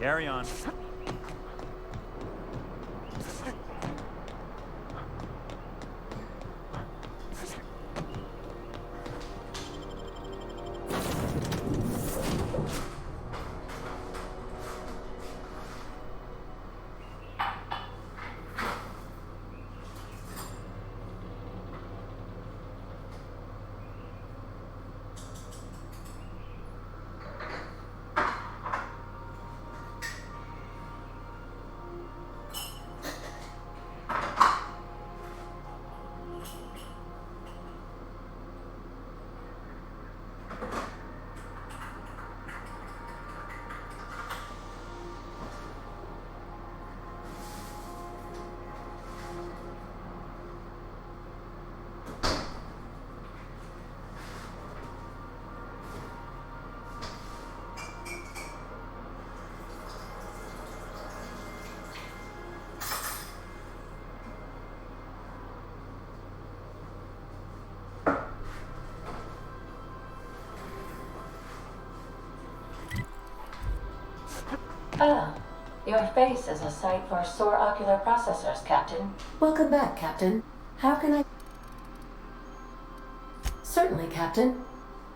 Carry on. Ah, your face is a sight for sore ocular processors, Captain. Welcome back, Captain. How can I... Certainly, Captain.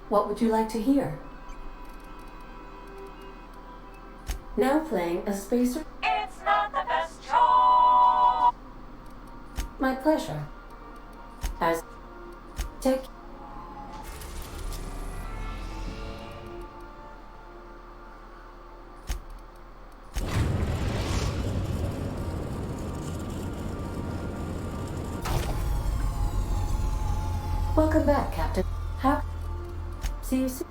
What would you like to hear? Now playing a spacer... It's not the best job. My pleasure. As... Take... Welcome back, Captain. How... See you soon.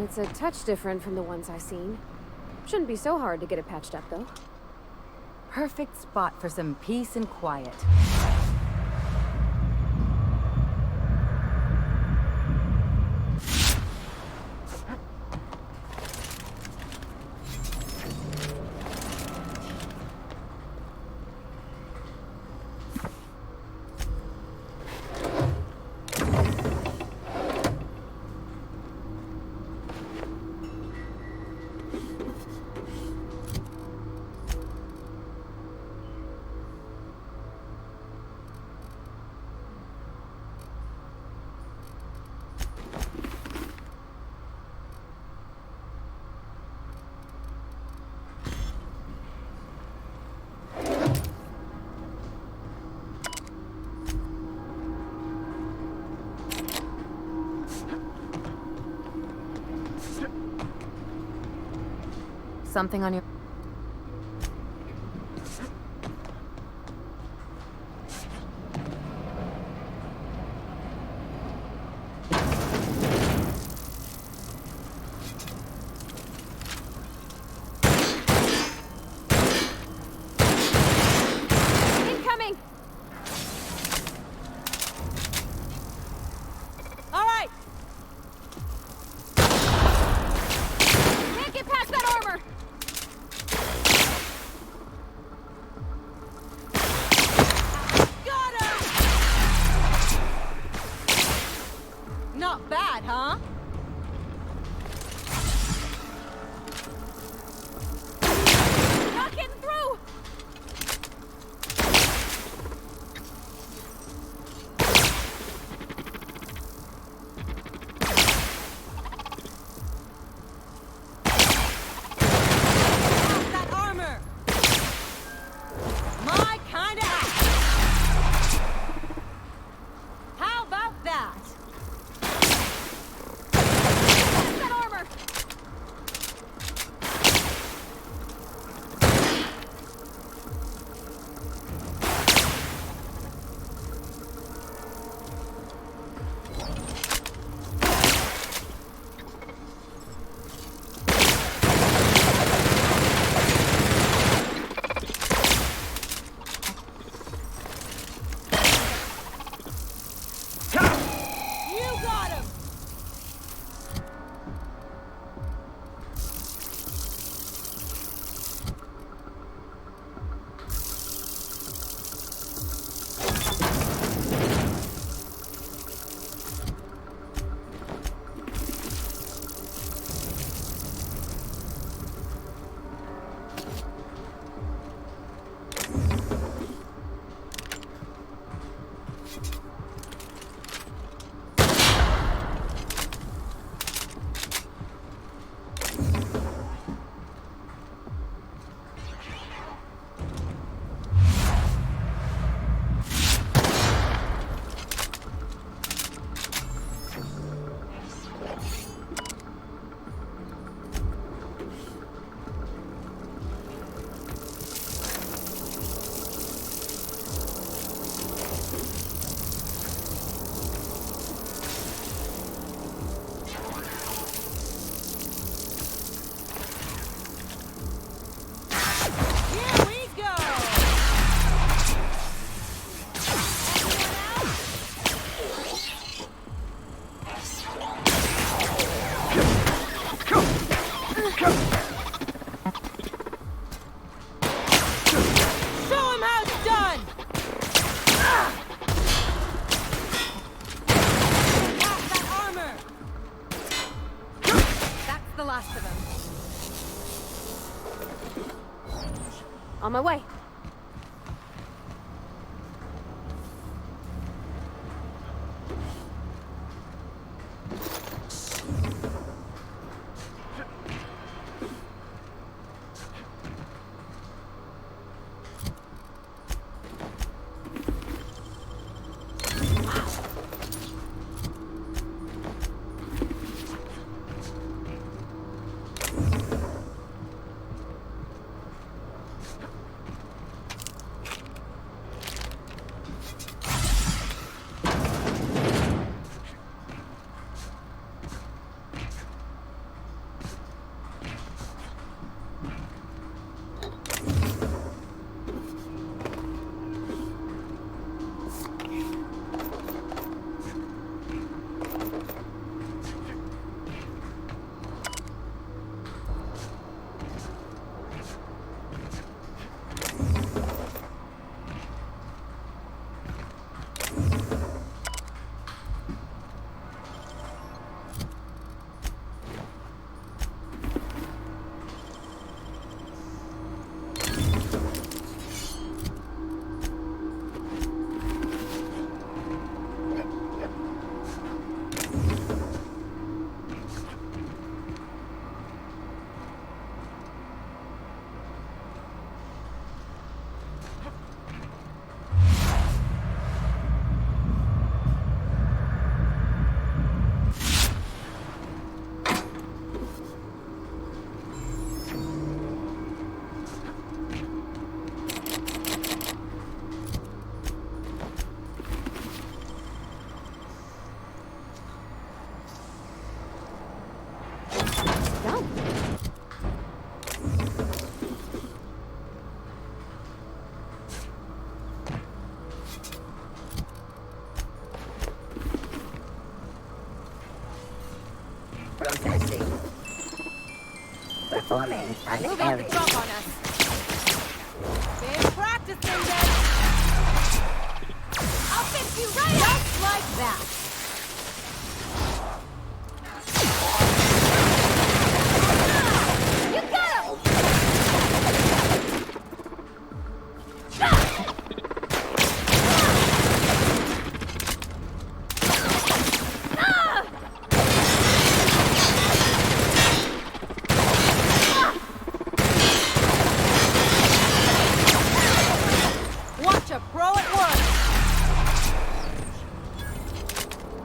It's a touch different from the ones I've seen. Shouldn't be so hard to get it patched up, though. Perfect spot for some peace and quiet. Something on your... Incoming! All right! Can't get past that armor! Show him how it's done! Half that armor! That's the last of them. On my way. Processing. Performing Move out the unfairly. drop on us. Been practicing then. I'll fix you right just like that. You got him! Watch a pro at work.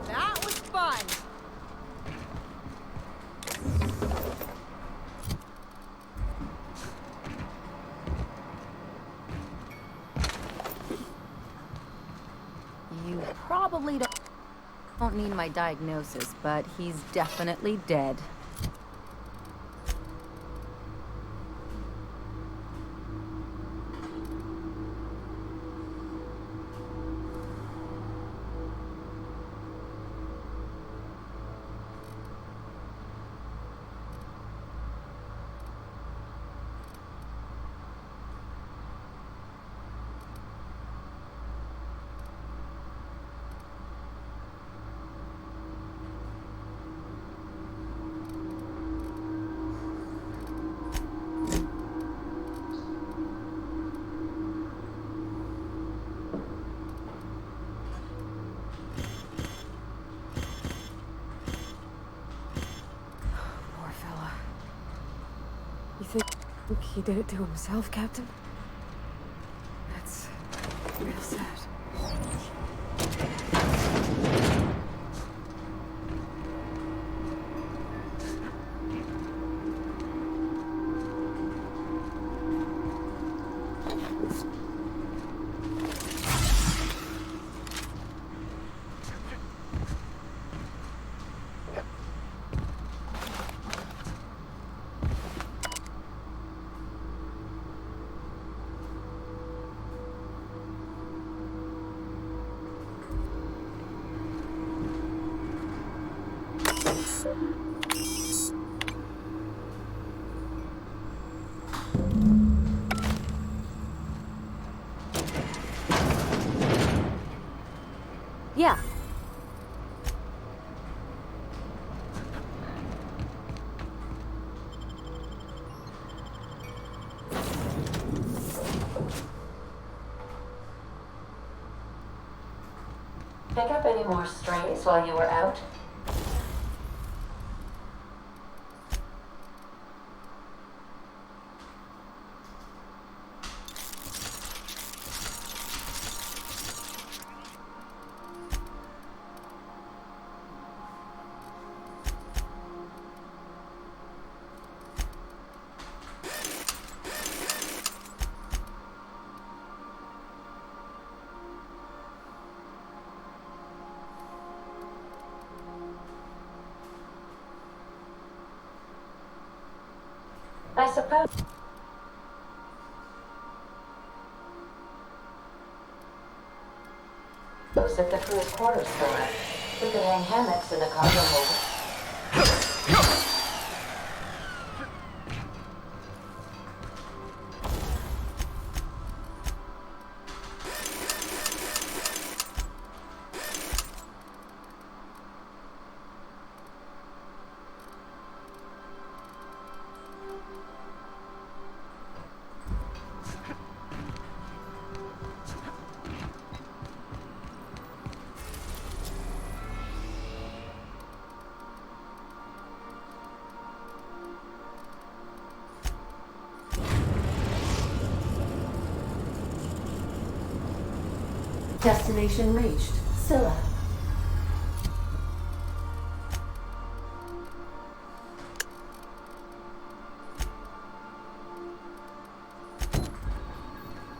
That was fun. You probably don't need my diagnosis, but he's definitely dead. Poor fella. You think he did it to himself, Captain? That's real sad. pick up any more strays while you were out? I suppose. At the crew's quarters store. We could hang hammocks in the cargo hold. Destination reached. Scylla.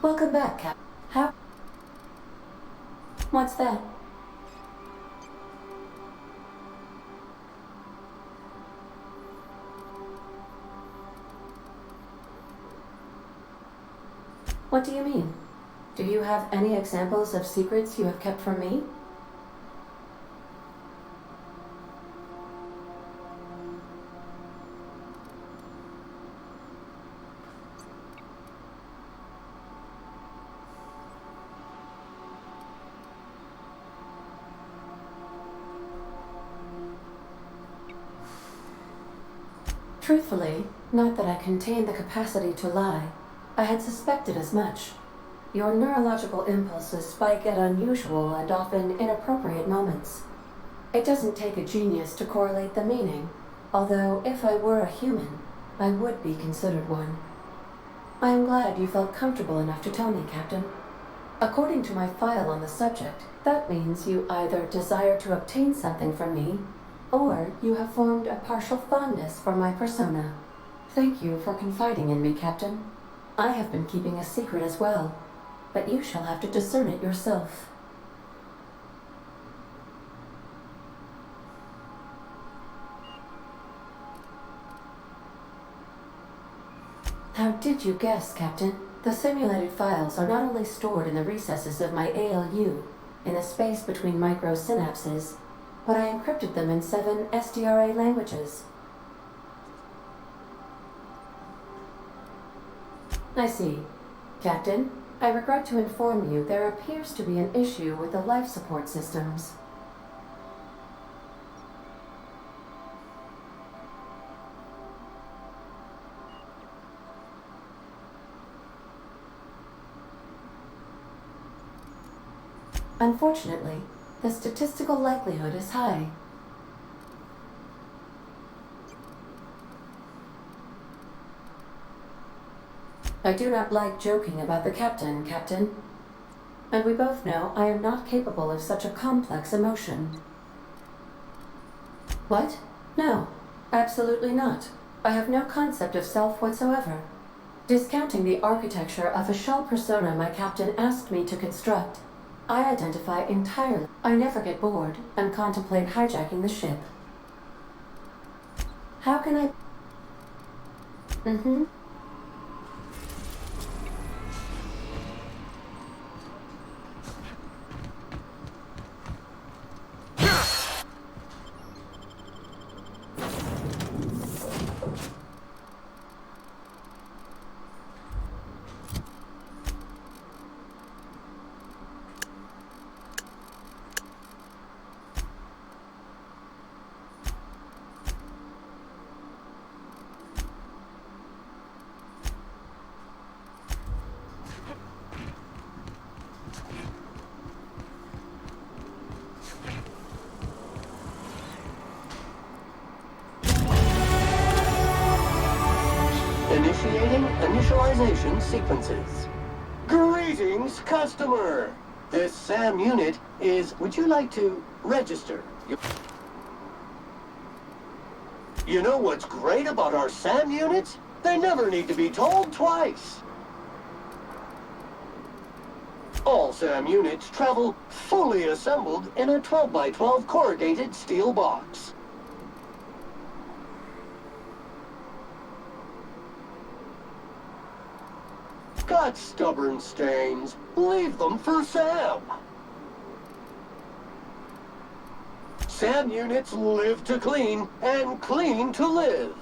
Welcome back, Cap. How? What's that? What do you mean? Do you have any examples of secrets you have kept from me? Truthfully, not that I contain the capacity to lie. I had suspected as much. Your neurological impulses spike at unusual and often inappropriate moments. It doesn't take a genius to correlate the meaning, although if I were a human, I would be considered one. I am glad you felt comfortable enough to tell me, Captain. According to my file on the subject, that means you either desire to obtain something from me, or you have formed a partial fondness for my persona. Thank you for confiding in me, Captain. I have been keeping a secret as well, but you shall have to discern it yourself. How did you guess, Captain? The simulated files are not only stored in the recesses of my ALU, in the space between microsynapses, but I encrypted them in 7 SDRA languages. I see. Captain, I regret to inform you there appears to be an issue with the life support systems. Unfortunately, the statistical likelihood is high. I do not like joking about the captain, Captain. And we both know I am not capable of such a complex emotion. What? No, absolutely not. I have no concept of self whatsoever. Discounting the architecture of a shell persona my captain asked me to construct, I identify entirely. I never get bored and contemplate hijacking the ship. How can I... Initiating initialization sequences. Greetings, customer! This SAM unit is... Would you like to register? You know what's great about our SAM units? They never need to be told twice. All SAM units travel fully assembled in a 12x12 corrugated steel box. Got stubborn stains? Leave them for Sam. SAM units live to clean and clean to live.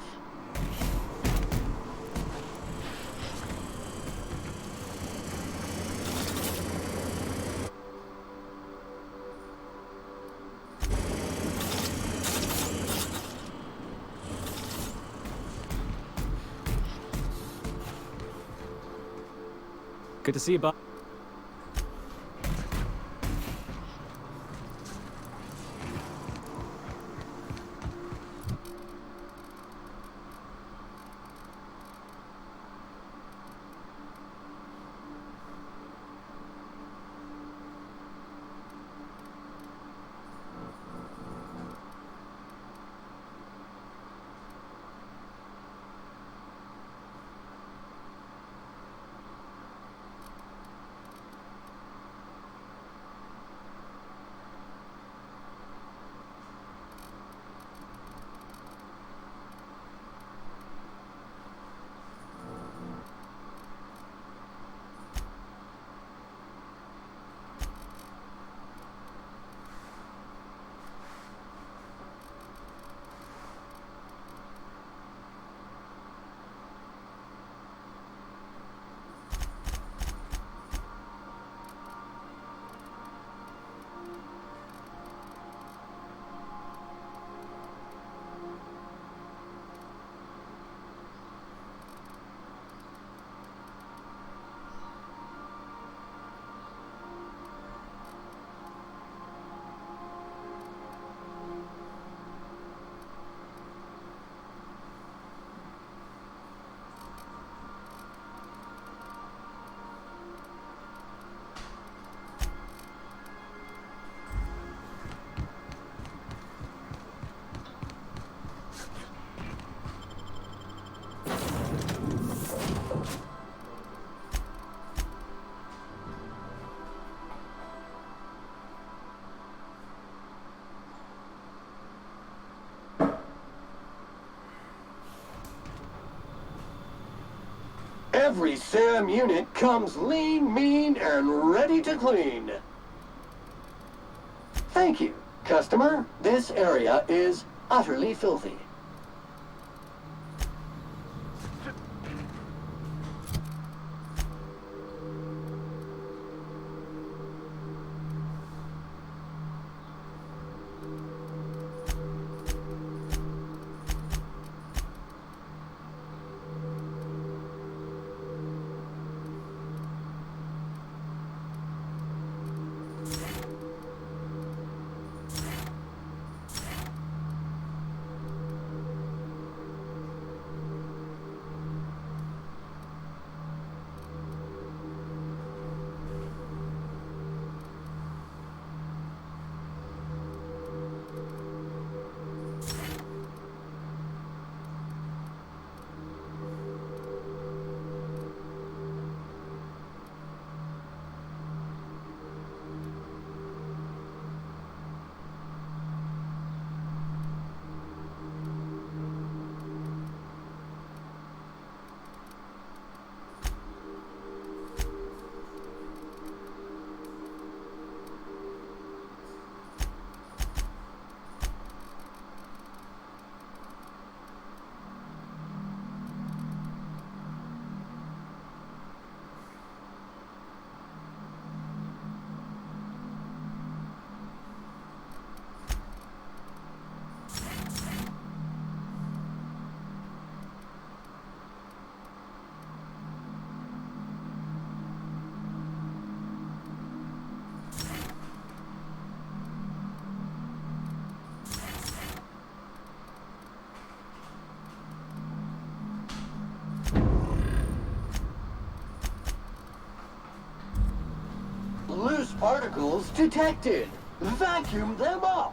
Good to see you, Bob. Every SAM unit comes lean, mean, and ready to clean. Thank you, customer. This area is utterly filthy. particles detected. Vacuum them up.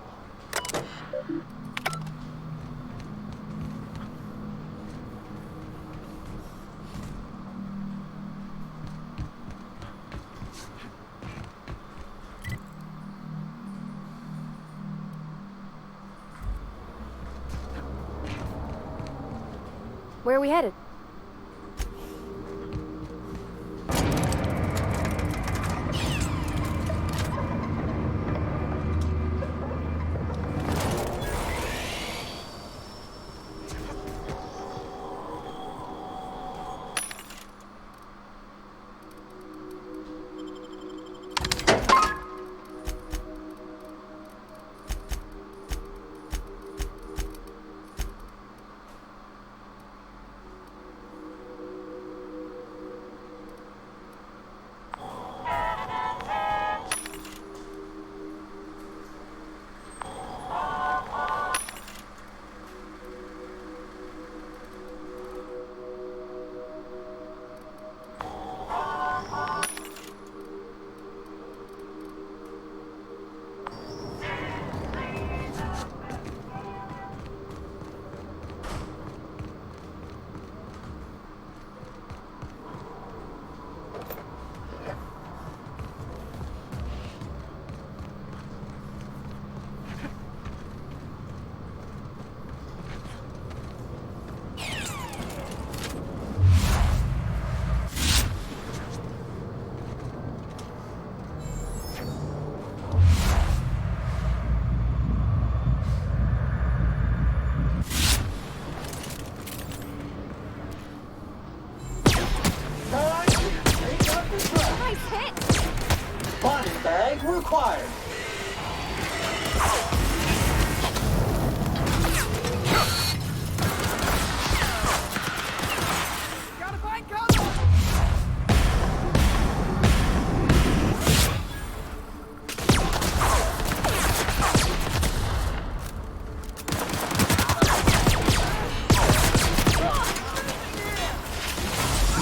Where are we headed? Body bag required.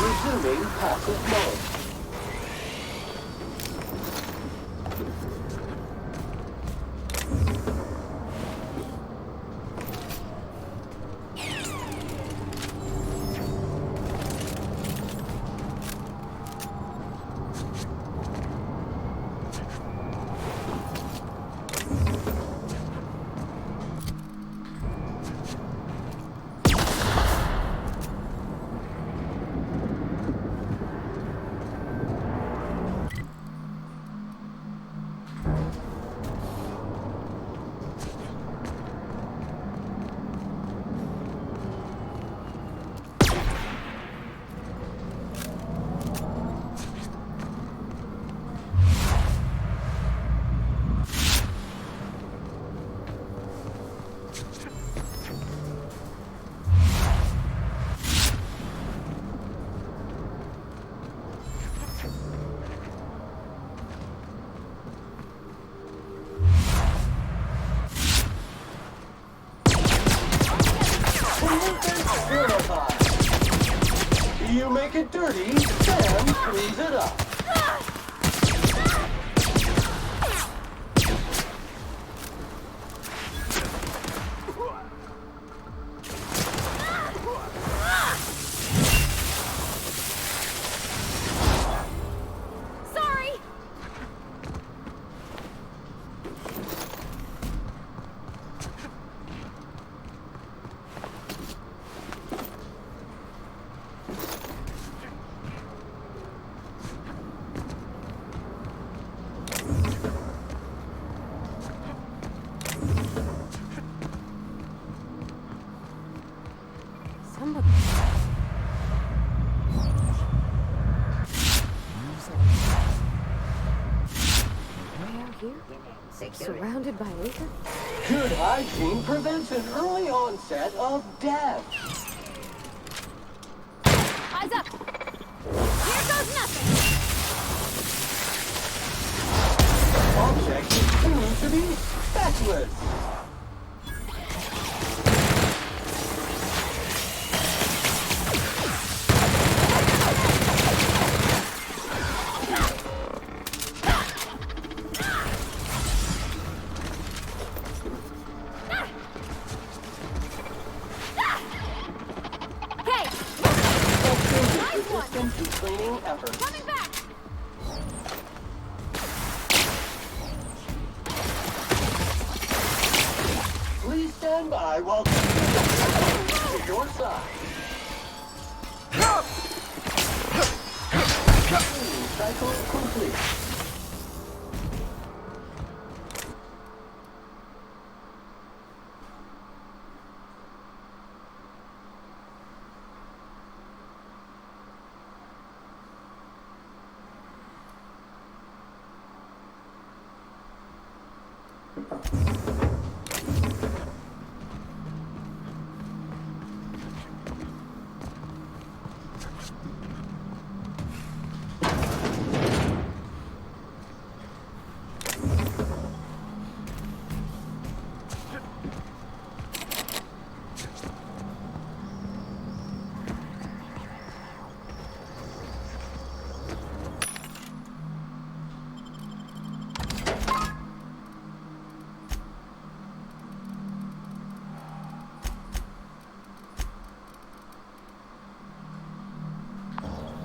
Resuming passive mode. You make it dirty, Sam cleans it up. Sorry! Somebody... Way out here? Surrounded by acre? Good hygiene prevents an early onset of death. Eyes up! Here goes nothing! Object is tuned to be feckless. Hey! Nice resistance to training efforts. Coming back! Please stand by while to your side. Cycle complete.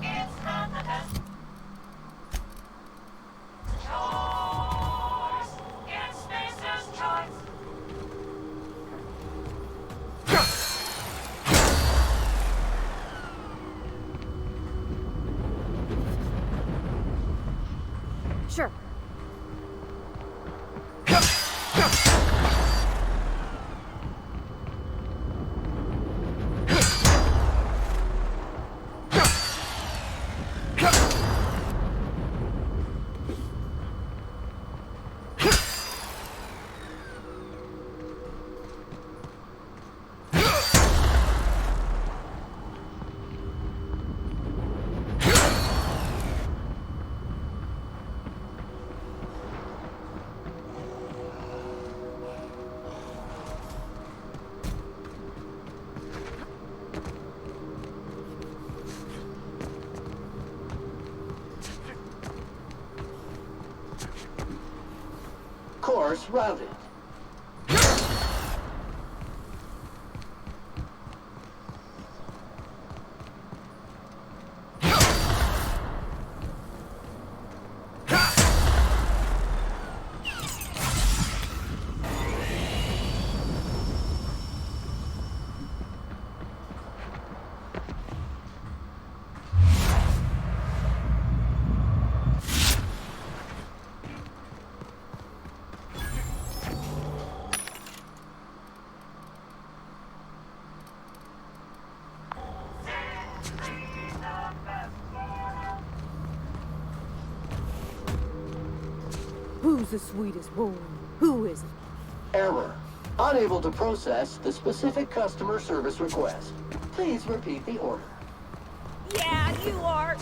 It's not the best choice. It's Spacer's choice. Sure. Course routed. Who's the sweetest boy? Who is it? Error. Unable to process the specific customer service request. Please repeat the order. Yeah, you are.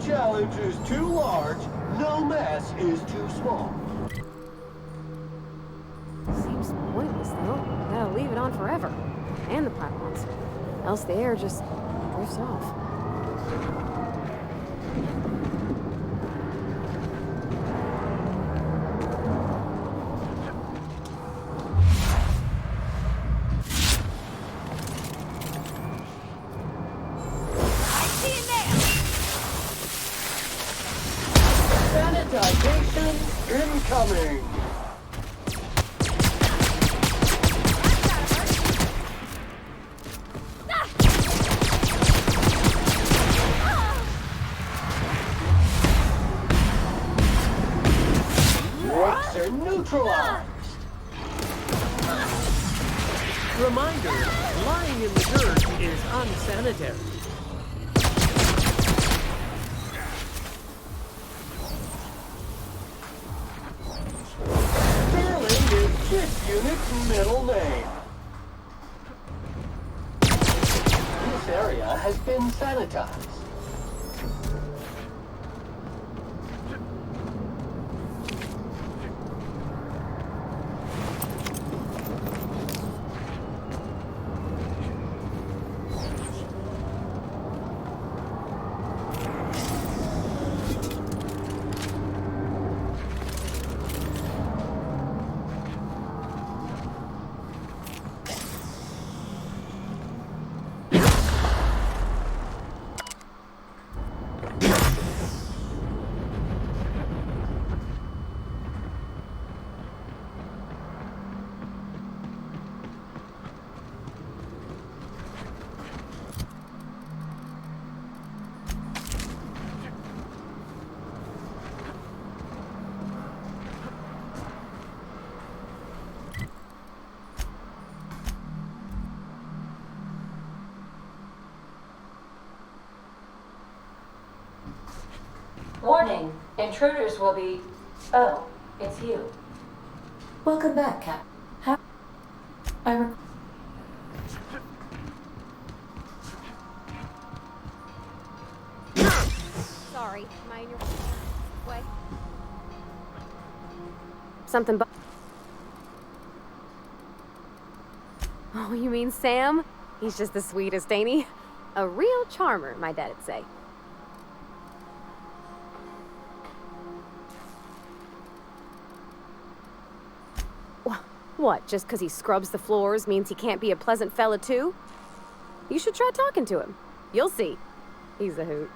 challenge is too large, no mess is too small. Seems pointless, though. Gotta leave it on forever. And the platforms. Else the air just drifts off. Sanitization incoming! Brakes are neutralized! Reminder, lying in the dirt is unsanitary. Sterling is this unit's middle name. This area has been sanitized. Warning, intruders will be... Oh, it's you. Welcome back, Cap. How... Sorry, am I in your way? Something Oh, you mean Sam? He's just the sweetest, ain't he? A real charmer, my dad'd say. What, just 'cause he scrubs the floors means he can't be a pleasant fella too? You should try talking to him. You'll see. He's a hoot.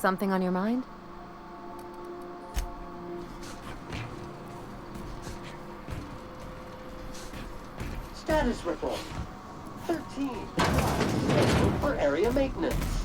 Something on your mind? Status report. 13. Scheduled for area maintenance.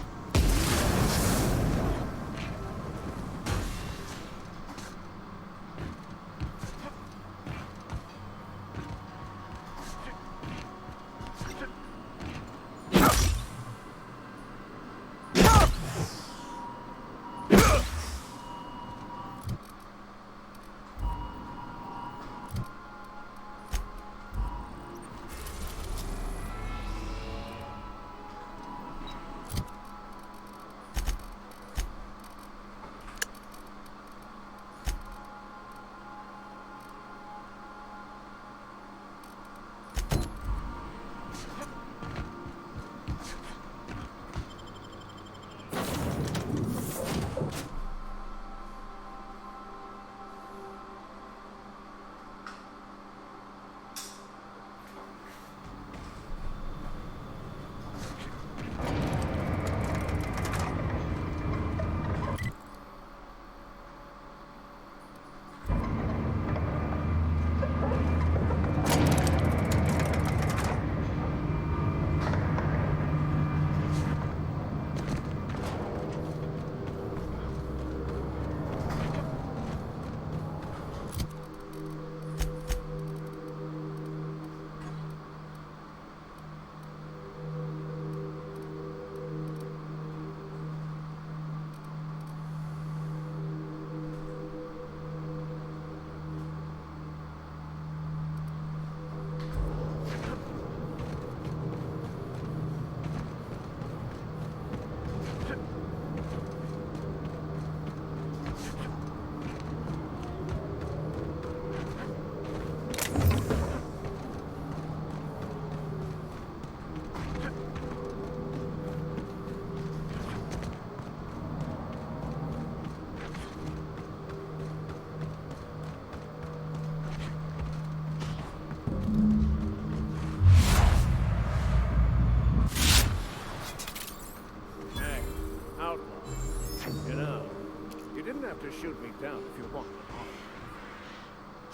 didn't have to shoot me down if you wanted.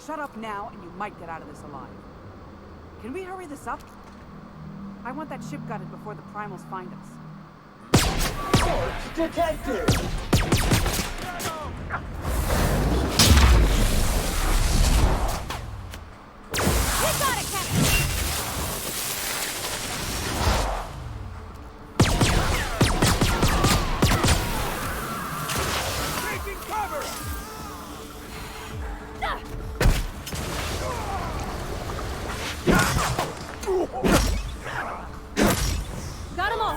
Shut up now, and you might get out of this alive. Can we hurry this up? I want that ship gutted before the primals find us. Force detected! You got it, Kevin! Taking cover! Got 'em all!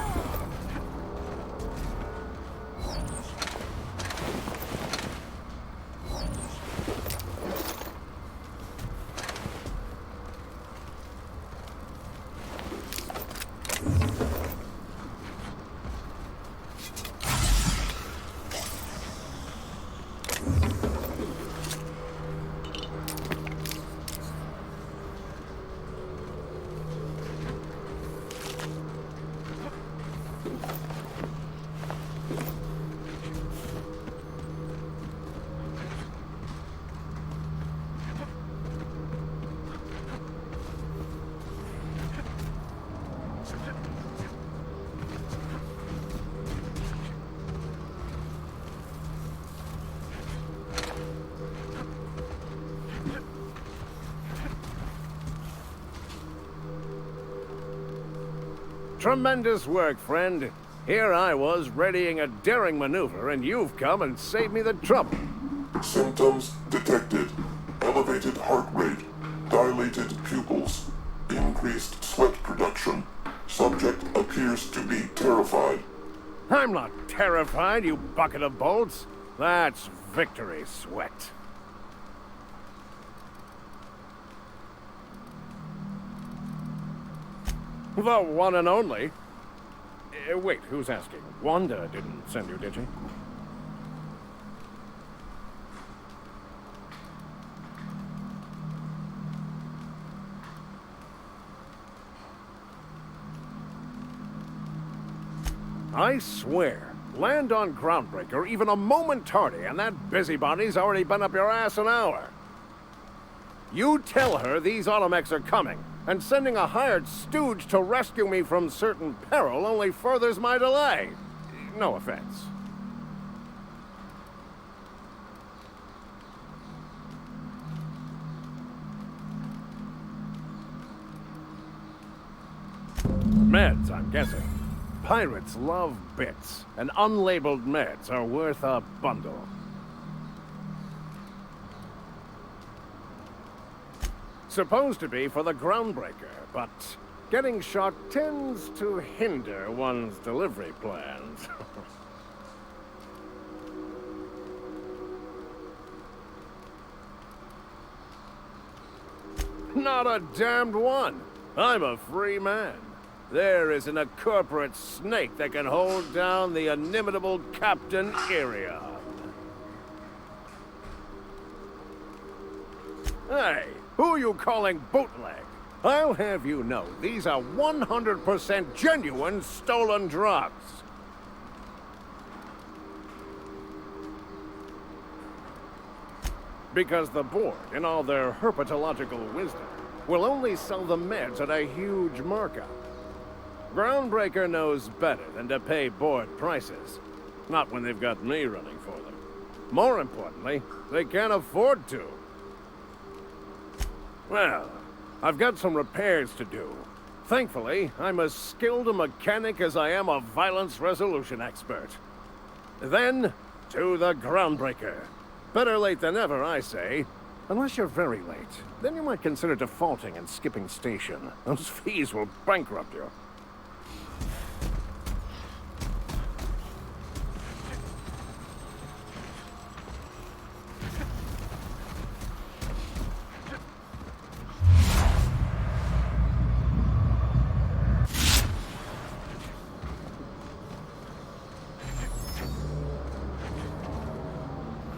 Tremendous work, friend. Here I was readying a daring maneuver, and you've come and saved me the trouble. Symptoms detected. Elevated heart rate, dilated pupils, increased sweat production. Subject appears to be terrified. I'm not terrified, you bucket of bolts. That's victory sweat. The one and only. Wait, who's asking? Wanda didn't send you, did she? I swear, land on Groundbreaker even a moment tardy, and that busybody's already been up your ass an hour. You tell her these automechs are coming, and sending a hired stooge to rescue me from certain peril only furthers my delay. No offense. Meds, I'm guessing. Pirates love bits, and unlabeled meds are worth a bundle. Supposed to be for the Groundbreaker, but getting shot tends to hinder one's delivery plans. Not a damned one. I'm a free man. There isn't a corporate snake that can hold down the inimitable Captain Irion. Hey, who are you calling bootleg? I'll have you know, these are 100% genuine stolen drugs. Because the board, in all their herpetological wisdom, will only sell the meds at a huge markup. Groundbreaker knows better than to pay board prices. Not when they've got me running for them. More importantly, they can't afford to. Well, I've got some repairs to do. Thankfully, I'm as skilled a mechanic as I am a violence resolution expert. Then, to the Groundbreaker. Better late than never, I say. Unless you're very late. Then you might consider defaulting and skipping station. Those fees will bankrupt you.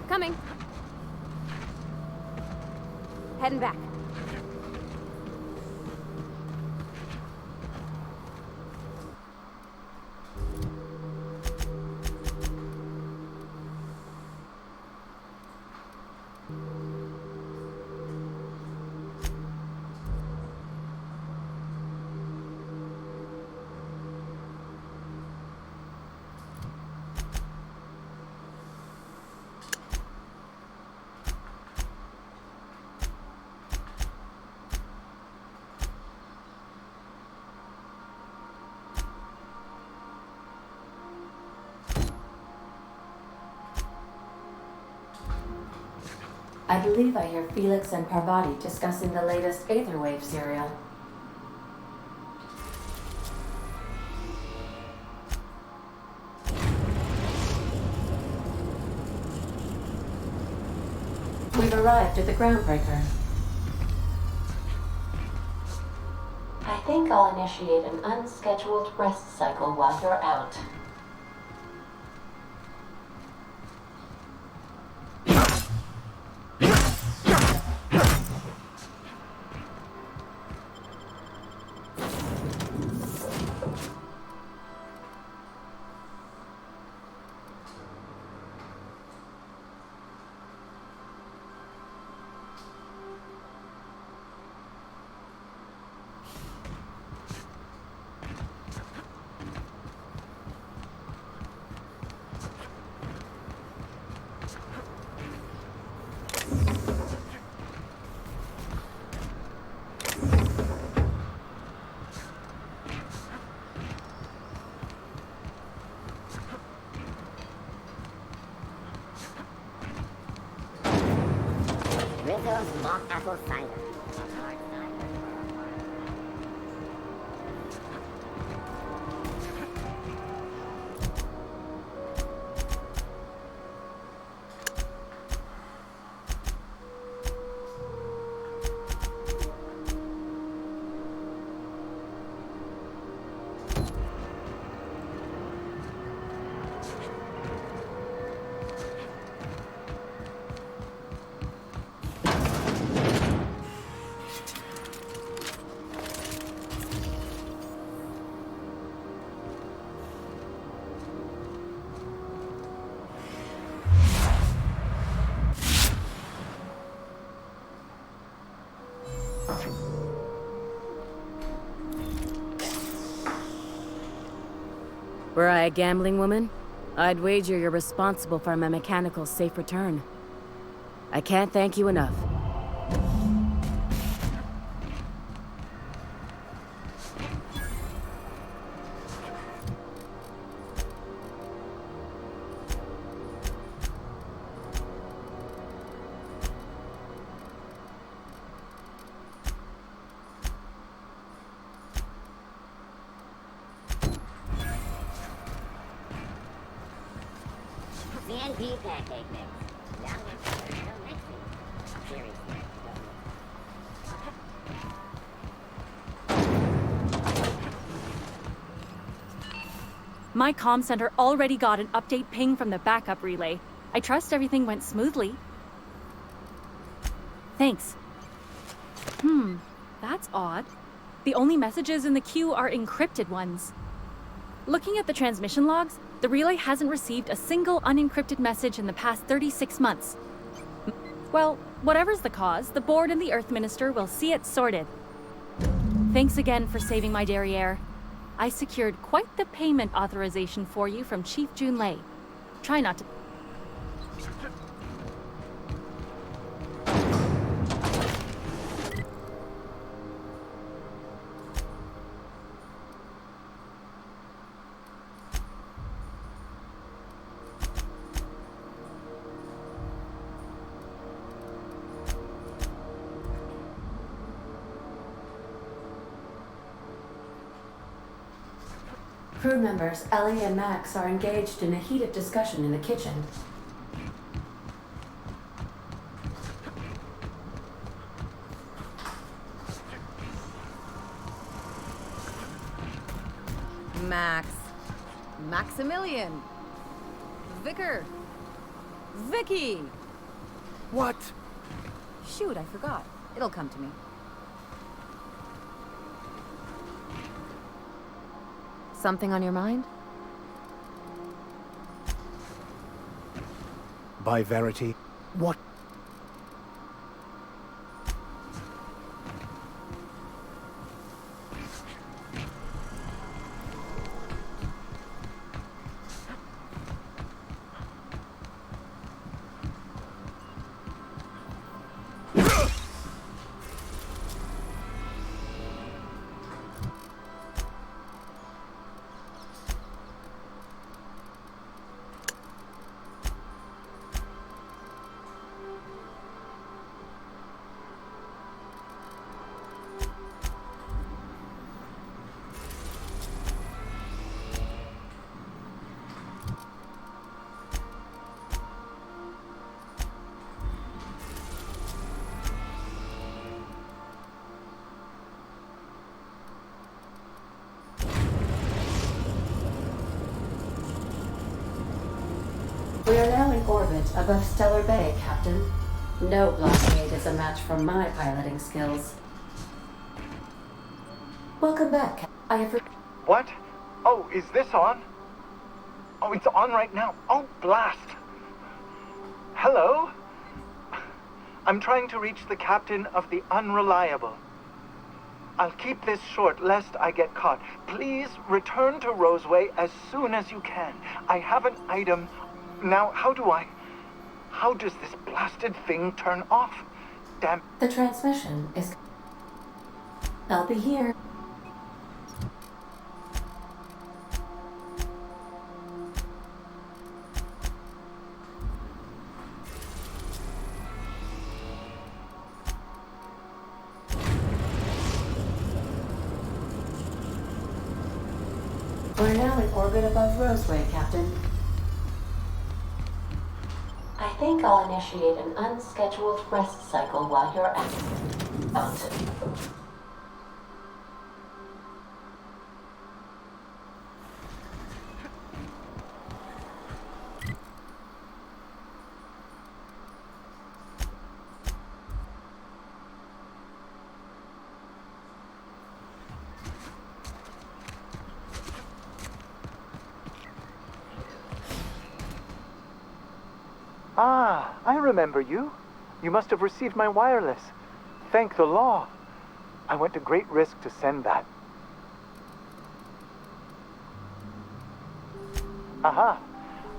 Coming. Heading back. I believe I hear Felix and Parvati discussing the latest Aetherwave serial. We've arrived at the Groundbreaker. I think I'll initiate an unscheduled rest cycle while you're out. Rizzo's mock apple cider. Were I a gambling woman, I'd wager you're responsible for my mechanical safe return. I can't thank you enough. CNP pancake mix. Now let's go next week. Seriously. My comm center already got an update ping from the backup relay. I trust everything went smoothly. Thanks. That's odd. The only messages in the queue are encrypted ones. Looking at the transmission logs, the relay hasn't received a single unencrypted message in the past 36 months. Well, whatever's the cause, the board and the Earth Minister will see it sorted. Thanks again for saving my derriere. I secured quite the payment authorization for you from Chief Junlei. Try not to... Crew members Ellie and Max are engaged in a heated discussion in the kitchen. Max. Maximilian. Vicar. Vicky! What? Shoot, I forgot. It'll come to me. Something on your mind? By Verity, what? above Stellar Bay, Captain. No blockade is a match for my piloting skills. Welcome back, I have... What? Oh, is this on? Oh, it's on right now. Oh, blast! Hello? I'm trying to reach the captain of the Unreliable. I'll keep this short, lest I get caught. Please return to Roseway as soon as you can. I have an item. Now, how does this blasted thing turn off? Damn. The transmission is... I'll be here. We're now in orbit above Roseway, Captain. I think I'll initiate an unscheduled rest cycle while you're at it. Mountain. Ah, I remember you. You must have received my wireless. Thank the law. I went to great risk to send that. Aha!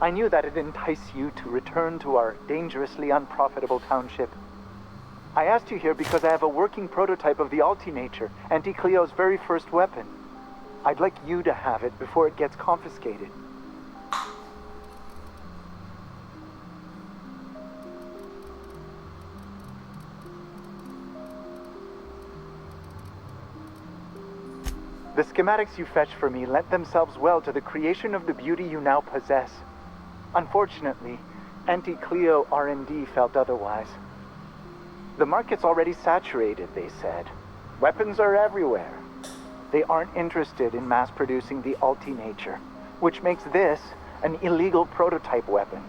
I knew that'd entice you to return to our dangerously unprofitable township. I asked you here because I have a working prototype of the Altinature, Auntie Cleo's very first weapon. I'd like you to have it before it gets confiscated. The schematics you fetched for me lent themselves well to the creation of the beauty you now possess. Unfortunately, Auntie Cleo R&D felt otherwise. The market's already saturated, they said. Weapons are everywhere. They aren't interested in mass-producing the Altinature, which makes this an illegal prototype weapon.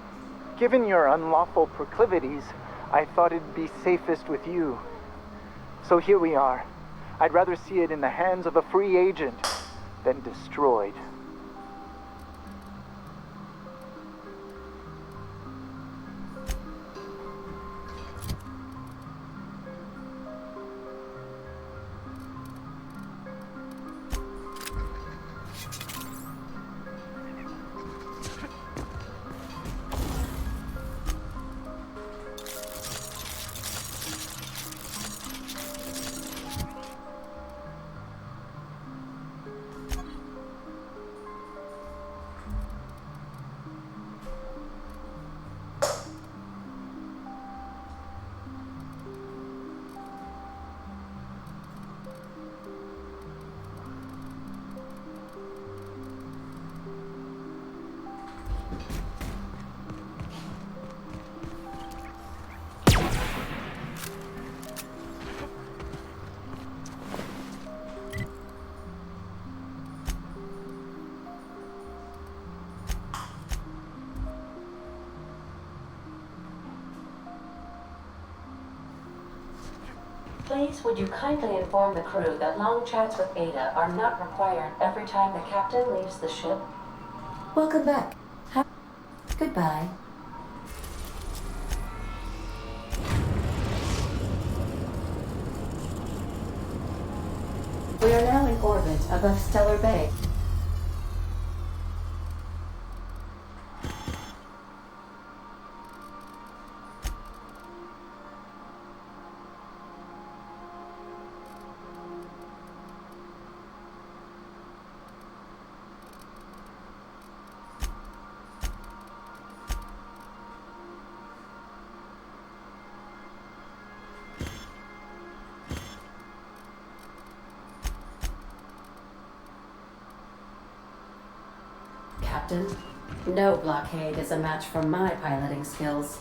Given your unlawful proclivities, I thought it'd be safest with you. So here we are. I'd rather see it in the hands of a free agent than destroyed. Please, would you kindly inform the crew that long chats with Ada are not required every time the captain leaves the ship? Welcome back. Goodbye. We are now in orbit above Stellar Bay. Captain, no blockade is a match for my piloting skills.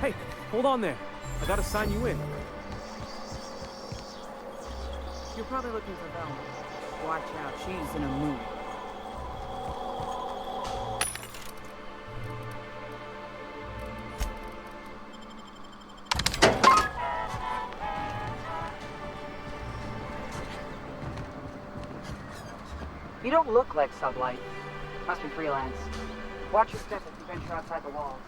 Hey, hold on there. I gotta sign you in. You're probably looking for Velma. Watch out, she's in a mood. You don't look like Sublight. Must be freelance. Watch your step if you venture outside the walls.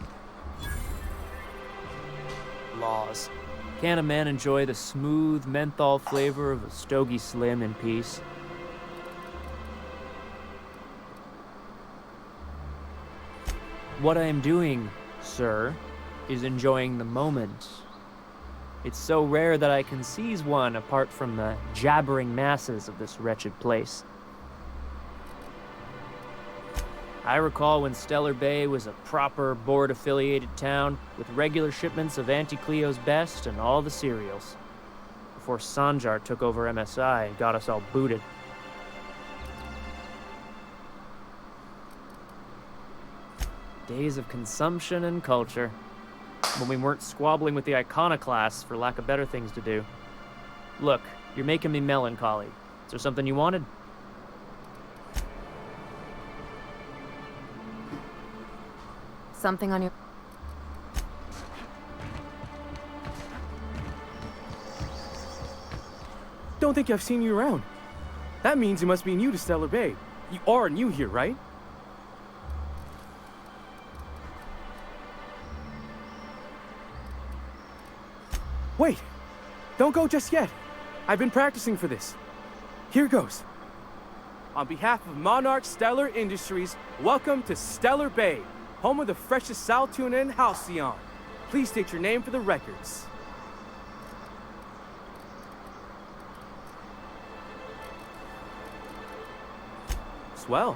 Laws. Can a man enjoy the smooth menthol flavor of a Stogie Slim in peace? What I am doing, sir, is enjoying the moment. It's so rare that I can seize one apart from the jabbering masses of this wretched place. I recall when Stellar Bay was a proper board-affiliated town with regular shipments of Auntie Cleo's best and all the cereals. Before Sanjar took over MSI and got us all booted. Days of consumption and culture. When we weren't squabbling with the iconoclasts for lack of better things to do. Look, you're making me melancholy. Is there something you wanted? Something on your... Don't think I've seen you around. That means you must be new to Stellar Bay. You are new here, right? Wait! Don't go just yet. I've been practicing for this. Here goes. On behalf of Monarch Stellar Industries, welcome to Stellar Bay, home of the freshest sal tuna and halcyon. Please state your name for the records. Swell.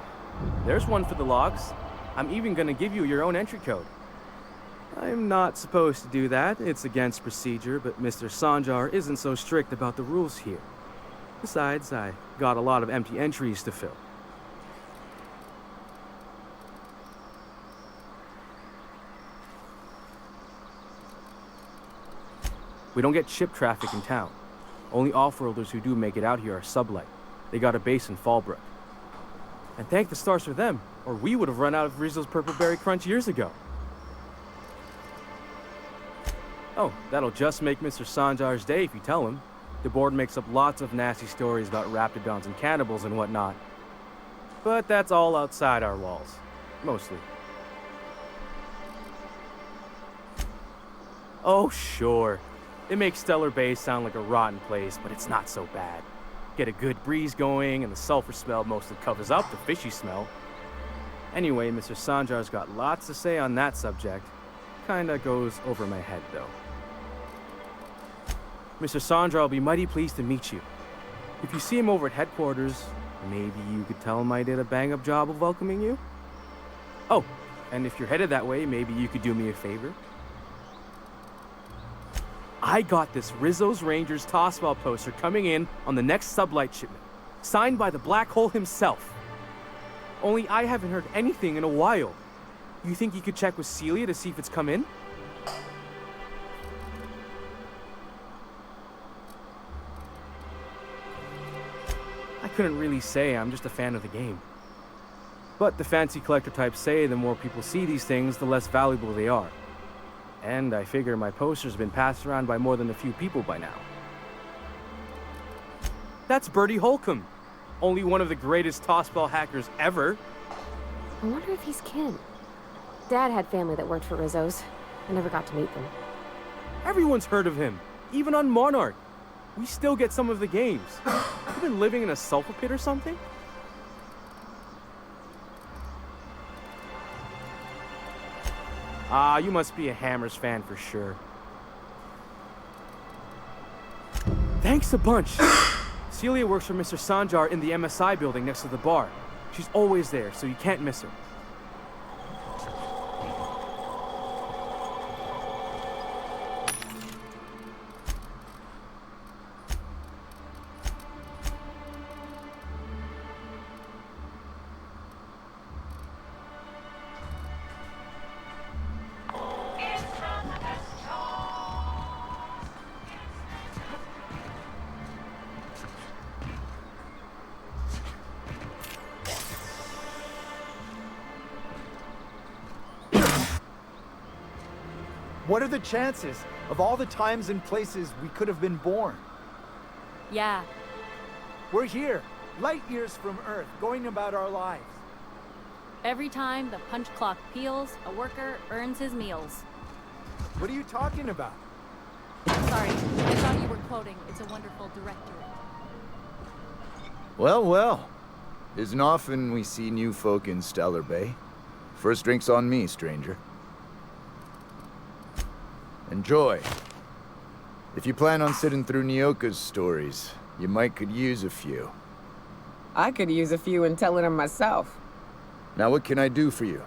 There's one for the logs. I'm even gonna give you your own entry code. I'm not supposed to do that. It's against procedure, but Mr. Sanjar isn't so strict about the rules here. Besides, I got a lot of empty entries to fill. We don't get ship traffic in town. Only off-worlders who do make it out here are Sublight. They got a base in Fallbrook. And thank the stars for them, or we would have run out of Rizzo's Purple Berry Crunch years ago. Oh, that'll just make Mr. Sanjar's day if you tell him. The board makes up lots of nasty stories about raptidons and cannibals and whatnot. But that's all outside our walls. Mostly. Oh, sure. It makes Stellar Bay sound like a rotten place, but it's not so bad. Get a good breeze going, and the sulfur smell mostly covers up the fishy smell. Anyway, Mr. Sanjar's got lots to say on that subject. Kinda goes over my head, though. Mr. Sanjar will be mighty pleased to meet you. If you see him over at headquarters, maybe you could tell him I did a bang-up job of welcoming you? Oh, and if you're headed that way, maybe you could do me a favor. I got this Rizzo's Rangers tossball poster coming in on the next Sublight shipment, signed by the Black Hole himself. Only I haven't heard anything in a while. You think you could check with Celia to see if it's come in? I couldn't really say, I'm just a fan of the game. But the fancy collector types say the more people see these things, the less valuable they are. And I figure my poster's been passed around by more than a few people by now. That's Bertie Holcomb, only one of the greatest tossball hackers ever. I wonder if he's kin. Dad had family that worked for Rizzo's. I never got to meet them. Everyone's heard of him, even on Monarch. We still get some of the games. You been living in a sulfur pit or something? Ah, you must be a Hammers fan for sure. Thanks a bunch. Celia works for Mr. Sanjar in the MSI building next to the bar. She's always there, so you can't miss her. What are the chances of all the times and places we could have been born? Yeah. We're here, light years from Earth, going about our lives. Every time the punch clock peals, a worker earns his meals. What are you talking about? Sorry, I thought you were quoting It's a Wonderful Directory. Well, well. Isn't often we see new folk in Stellar Bay. First drink's on me, stranger. Enjoy. If you plan on sitting through Nyoka's stories, you might could use a few. I could use a few and telling them myself. Now what can I do for you?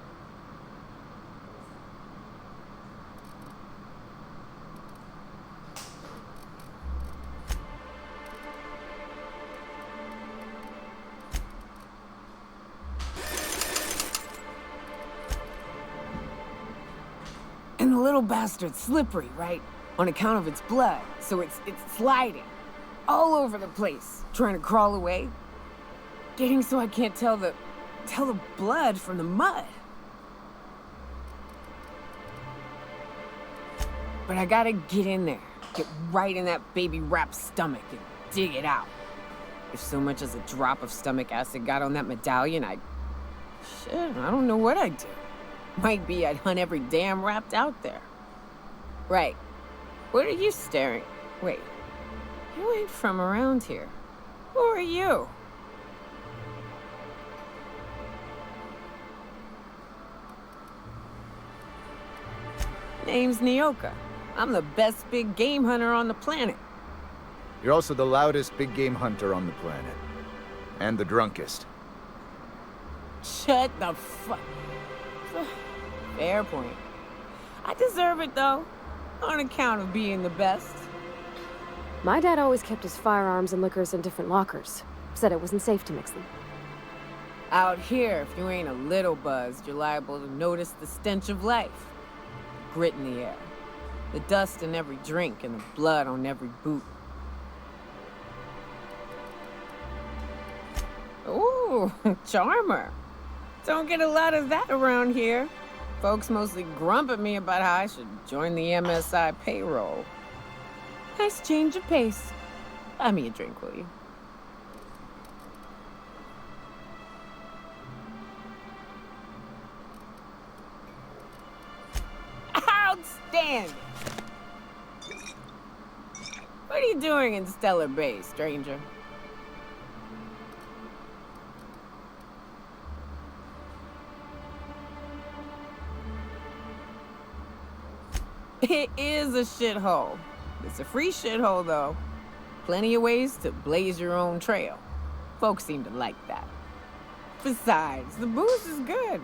And the little bastard's slippery, right? On account of its blood, so it's sliding. All over the place, trying to crawl away. Getting so I can't tell the blood from the mud. But I gotta get in there, get right in that baby rap's stomach and dig it out. If so much as a drop of stomach acid got on that medallion, shit, I don't know what I'd do. Might be I'd hunt every damn Rapt out there. Right. What are you staring? Wait. You ain't from around here. Who are you? Name's Nyoka. I'm the best big game hunter on the planet. You're also the loudest big game hunter on the planet. And the drunkest. Shut the fuck. Fair point. I deserve it, though. On account of being the best. My dad always kept his firearms and liquors in different lockers. Said it wasn't safe to mix them. Out here, if you ain't a little buzzed, you're liable to notice the stench of life. Grit in the air. The dust in every drink and the blood on every boot. Ooh, charmer. Don't get a lot of that around here. Folks mostly grump at me about how I should join the MSI payroll. Nice change of pace. Buy me a drink, will you? Outstanding! What are you doing in Stellar Bay, stranger? It is a shithole. It's a free shithole, though. Plenty of ways to blaze your own trail. Folks seem to like that. Besides, the booze is good.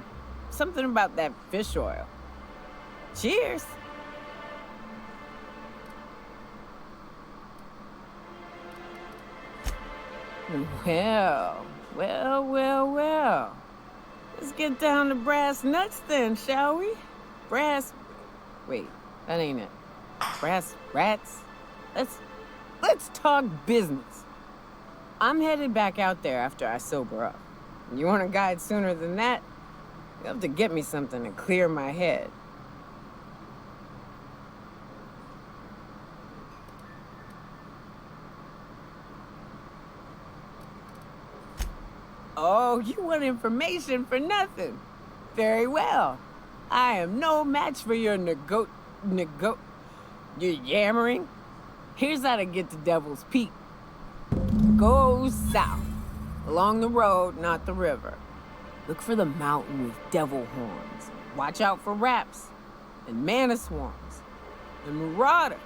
Something about that fish oil. Cheers! Well. Let's get down to brass nuts then, shall we? Wait, that ain't it. Brass rats? Let's talk business. I'm headed back out there after I sober up. You want a guide sooner than that? You'll have to get me something to clear my head. Oh, you want information for nothing. Very well. I am no match for your your yammering. Here's how to get to Devil's Peak. Go south. Along the road, not the river. Look for the mountain with devil horns. Watch out for raps. And mana swarms. And marauders.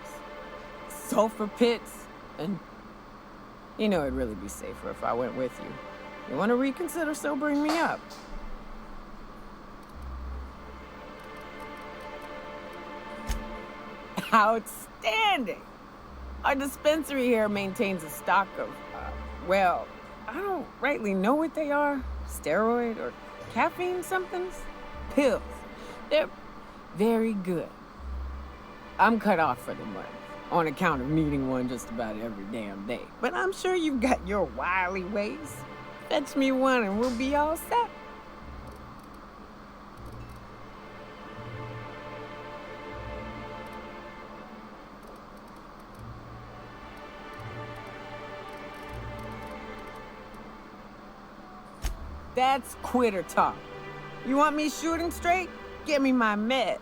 Sulfur pits. And... You know, it'd really be safer if I went with you. You want to reconsider sobering me up? Outstanding! Our dispensary here maintains a stock of, well, I don't rightly know what they are. Steroid or caffeine somethings? Pills. They're very good. I'm cut off for the month, on account of needing one just about every damn day. But I'm sure you've got your wily ways. Fetch me one and we'll be all set. That's quitter talk. You want me shooting straight? Give me my meds.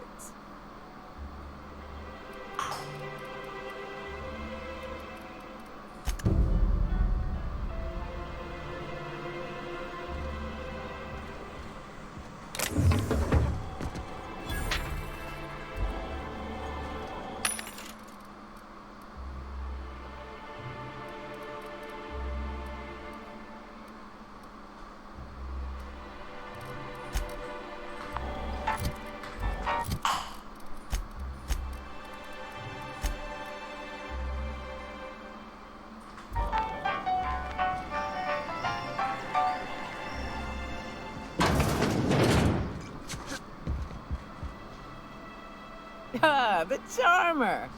Ah, the Charmer.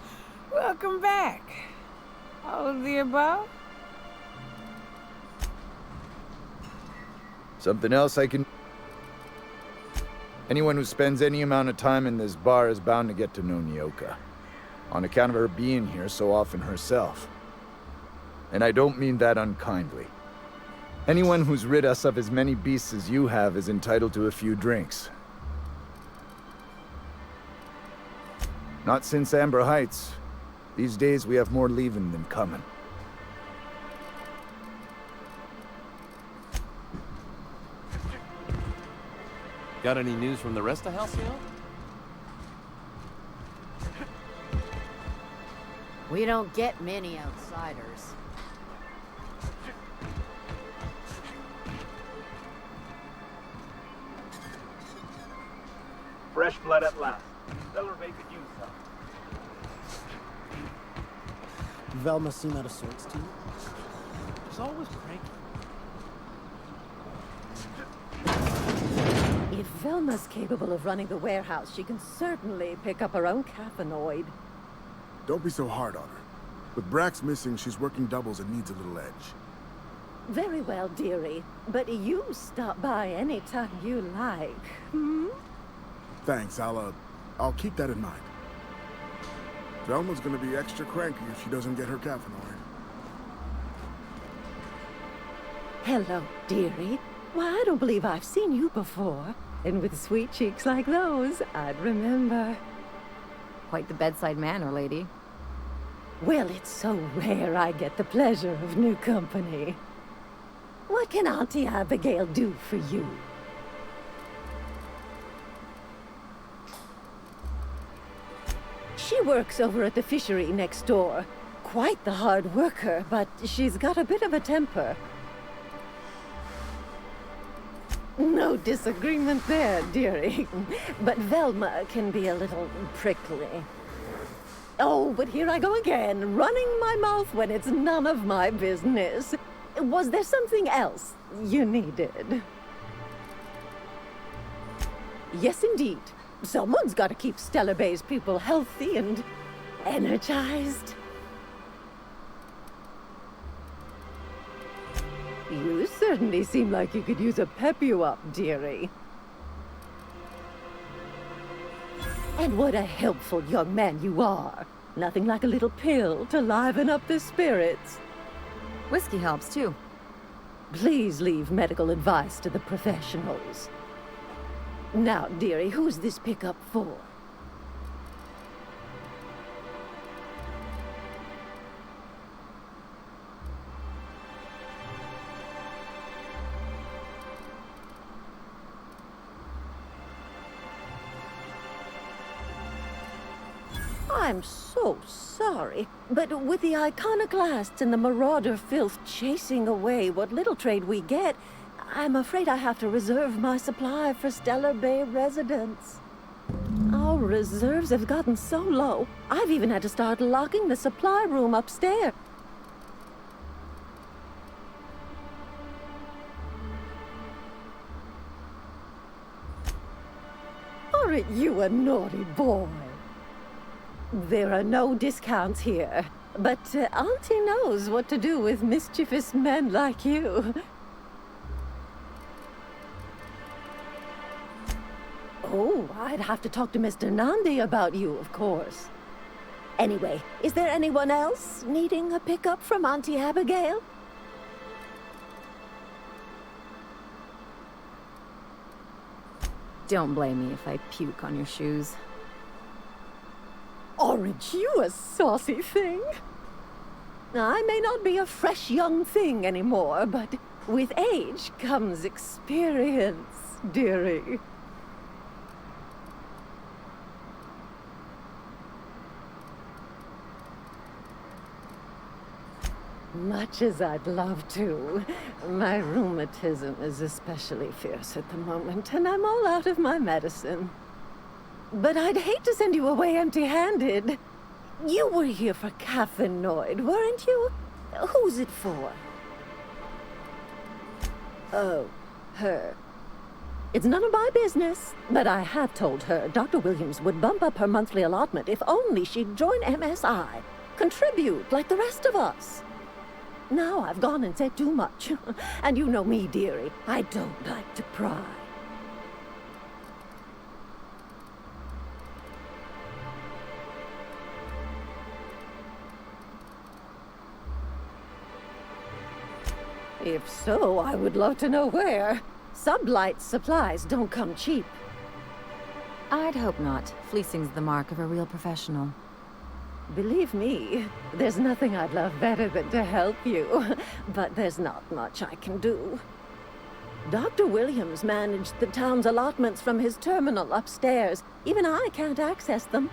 Welcome back. All of the above? Something else I can... Anyone who spends any amount of time in this bar is bound to get to know Nyoka, on account of her being here so often herself. And I don't mean that unkindly. Anyone who's rid us of as many beasts as you have is entitled to a few drinks. Not since Amber Heights. These days we have more leaving than coming. Got any news from the rest of Halcyon? We don't get many outsiders. Fresh blood at last. Stellar Bay could use some. Velma seem out of sorts to you? She's always cranky. If Velma's capable of running the warehouse, she can certainly pick up her own caffeinoid. Don't be so hard on her. With Brax missing, she's working doubles and needs a little edge. Very well, dearie. But you stop by any time you like. Hmm? Thanks, I'll keep that in mind. Velma's gonna be extra cranky if she doesn't get her caffeinoid. Hello, dearie. Why, I don't believe I've seen you before. And with sweet cheeks like those, I'd remember. Quite the bedside manner, lady. Well, it's so rare I get the pleasure of new company. What can Auntie Abigail do for you? She works over at the fishery next door. Quite the hard worker, but she's got a bit of a temper. No disagreement there, dearie. But Velma can be a little prickly. Oh, but here I go again, running my mouth when it's none of my business. Was there something else you needed? Yes, indeed. Someone's got to keep Stellar Bay's people healthy and energized. You certainly seem like you could use a pep you up, dearie. And what a helpful young man you are. Nothing like a little pill to liven up the spirits. Whiskey helps, too. Please leave medical advice to the professionals. Now, dearie, who's this pickup for? I'm so sorry, but with the iconoclasts and the marauder filth chasing away what little trade we get, I'm afraid I have to reserve my supply for Stellar Bay residents. Our reserves have gotten so low, I've even had to start locking the supply room upstairs. Aren't you a naughty boy? There are no discounts here, but Auntie knows what to do with mischievous men like you. Oh, I'd have to talk to Mr. Nandi about you, of course. Anyway, is there anyone else needing a pickup from Auntie Abigail? Don't blame me if I puke on your shoes. Orange, you a saucy thing. I may not be a fresh young thing anymore, but with age comes experience, dearie. Much as I'd love to, my rheumatism is especially fierce at the moment, and I'm all out of my medicine. But I'd hate to send you away empty-handed. You were here for Caffeinoid, weren't you? Who's it for? Oh, her. It's none of my business, but I have told her Dr. Williams would bump up her monthly allotment if only she'd join MSI. Contribute like the rest of us. Now I've gone and said too much. And you know me, dearie. I don't like to pry. If so, I would love to know where. Sublight supplies don't come cheap. I'd hope not. Fleecing's the mark of a real professional. Believe me, there's nothing I'd love better than to help you. But there's not much I can do. Dr. Williams managed the town's allotments from his terminal upstairs. Even I can't access them.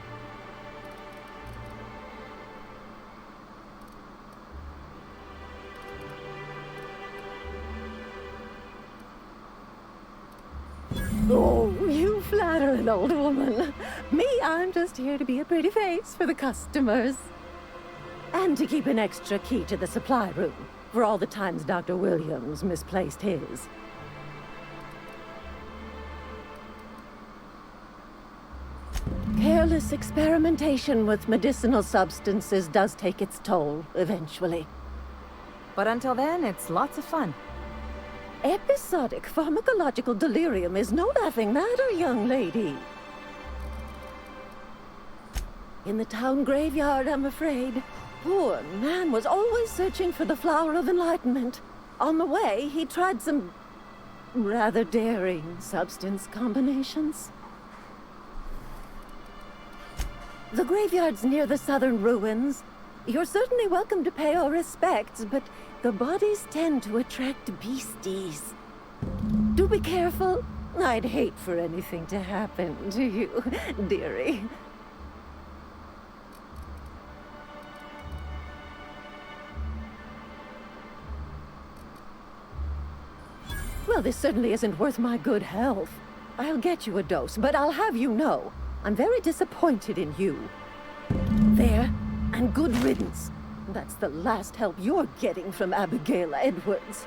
Oh, you flatter an old woman. Me, I'm just here to be a pretty face for the customers. And to keep an extra key to the supply room, for all the times Dr. Williams misplaced his. Careless experimentation with medicinal substances does take its toll, eventually. But until then, it's lots of fun. Episodic pharmacological delirium is no laughing matter, young lady. In the town graveyard, I'm afraid. Poor man was always searching for the flower of enlightenment. On the way, he tried some rather daring substance combinations. The graveyard's near the southern ruins. You're certainly welcome to pay our respects, but the bodies tend to attract beasties. Do be careful. I'd hate for anything to happen to you, dearie. Well, this certainly isn't worth my good health. I'll get you a dose, but I'll have you know, I'm very disappointed in you. There, and good riddance. That's the last help you're getting from Abigail Edwards.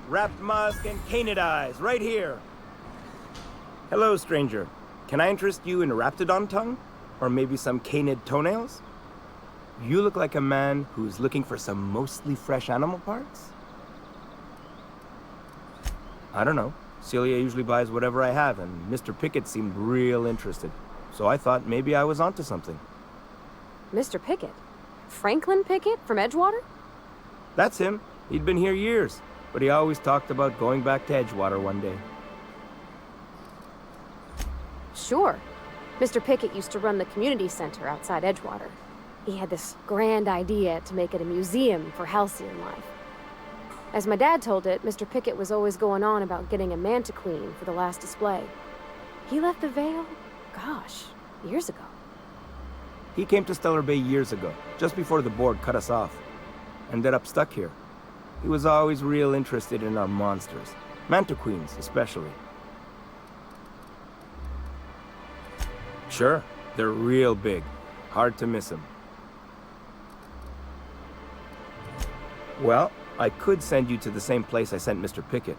Wrapped musk and canid eyes, right here. Hello, stranger. Can I interest you in Raptidon tongue? Or maybe some canid toenails? You look like a man who's looking for some mostly fresh animal parts? I don't know. Celia usually buys whatever I have, and Mr. Pickett seemed real interested. So I thought maybe I was onto something. Mr. Pickett? Franklin Pickett from Edgewater? That's him. He'd been here years, but he always talked about going back to Edgewater one day. Sure. Mr. Pickett used to run the community center outside Edgewater. He had this grand idea to make it a museum for halcyon life. As my dad told it, Mr. Pickett was always going on about getting a Mantiqueen for the last display. He left the Vale, gosh, years ago. He came to Stellar Bay years ago, just before the board cut us off. Ended up stuck here. He was always real interested in our monsters. Mantiqueens, especially. Sure, they're real big. Hard to miss them. Well, I could send you to the same place I sent Mr. Pickett.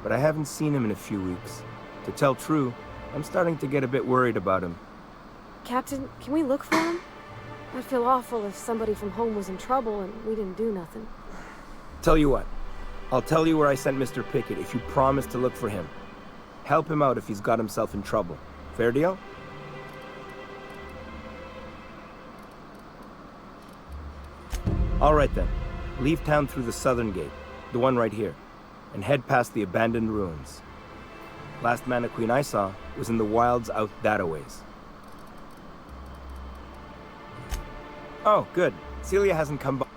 But I haven't seen him in a few weeks. To tell true, I'm starting to get a bit worried about him. Captain, can we look for him? I'd feel awful if somebody from home was in trouble and we didn't do nothing. Tell you what, I'll tell you where I sent Mr. Pickett if you promise to look for him. Help him out if he's got himself in trouble. Fair deal? All right then. Leave town through the southern gate, the one right here, and head past the abandoned ruins. Last Mannequin I saw was in the wilds out that-a-ways. Oh, good. Celia hasn't come by.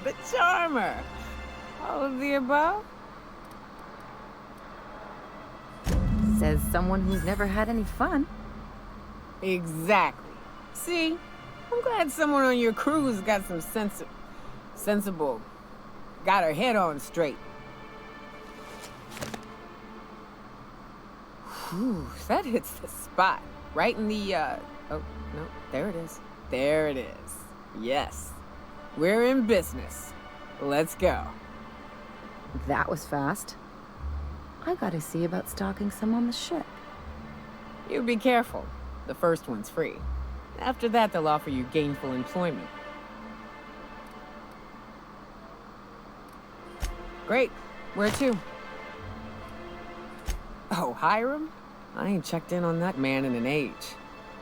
The charmer. All of the above? Says someone who's never had any fun. Exactly. See? I'm glad someone on your crew's got some sensible. Got her head on straight. Whew, that hits the spot. Right in the, oh, no, there it is. There it is. Yes. We're in business. Let's go. That was fast. I gotta see about stalking some on the ship. You be careful. The first one's free. After that, they'll offer you gainful employment. Great. Where to? Oh, Hiram? I ain't checked in on that man in an age.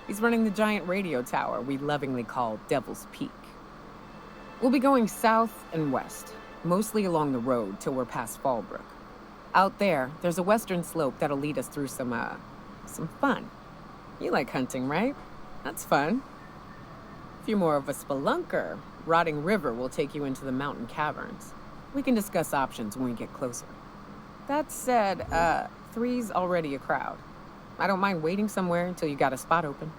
He's running the giant radio tower we lovingly call Devil's Peak. We'll be going south and west, mostly along the road till we're past Fallbrook. Out there, there's a western slope that'll lead us through some fun. You like hunting, right? That's fun. If you're more of a spelunker, Rotting River will take you into the mountain caverns. We can discuss options when we get closer. That said, 3's already a crowd. I don't mind waiting somewhere until you got a spot open.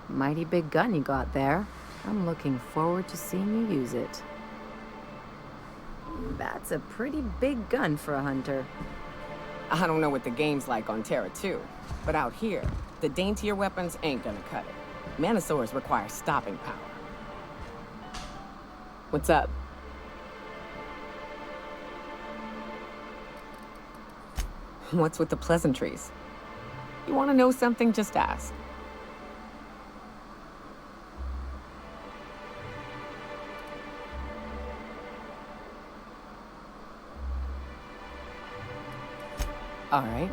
Mighty big gun you got there. I'm looking forward to seeing you use it. That's a pretty big gun for a hunter. I don't know what the game's like on Terra 2, but out here, the daintier weapons ain't gonna cut it. Manosaurs require stopping power. What's up? What's with the pleasantries? You want to know something? Just ask. All right.